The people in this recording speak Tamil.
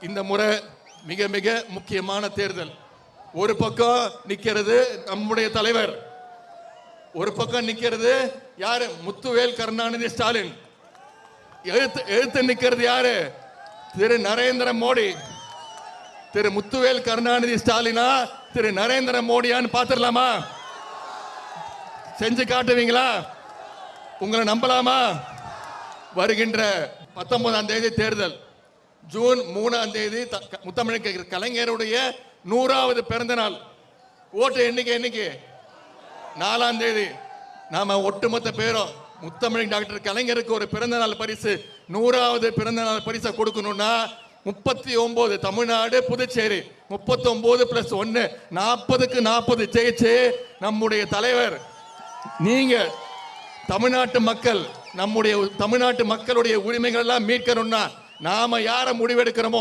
இந்த முறை மிக மிக முக்கியமான தேர்தல். ஒரு பக்கம் நிக்கிறது நம்முடைய தலைவர், ஒரு பக்கம் நிக்கிறது யாரு? முத்துவேல் கருணாநிதி ஸ்டாலின். எழுத்து நிக்கிறது யாரு? திரு நரேந்திர மோடி. திரு முத்துவேல் கருணாநிதி ஸ்டாலினா திரு நரேந்திர மோடியான்னு பாத்துடலாமா? செஞ்சு காட்டுவீங்களா? உங்களை நம்பலாமா? வருகின்ற 19ஆம் தேதி தேர்தல். ஜூன் 3ஆம் தேதி முத்தமிழ் கலைஞருடைய 100வது பிறந்த நாள். ஓட்டு எண்ணிக்கை 4ஆம் தேதி. நாம ஒட்டுமொத்த பேரும் முத்தமிழ் டாக்டர் கலைஞருக்கு ஒரு பிறந்த நாள் பரிசு, 100வது பிறந்த நாள் பரிசை கொடுக்கணும்னா 39 தமிழ்நாடு புதுச்சேரி 39+1 40க்கு 40 ஜெயிச்சு நம்முடைய தலைவர், நீங்க தமிழ்நாட்டு மக்கள், நம்முடைய தமிழ்நாட்டு மக்களுடைய உரிமைகள் எல்லாம் மீட்கணும்னா நாம யாரை முடிவெடுக்கிறோமோ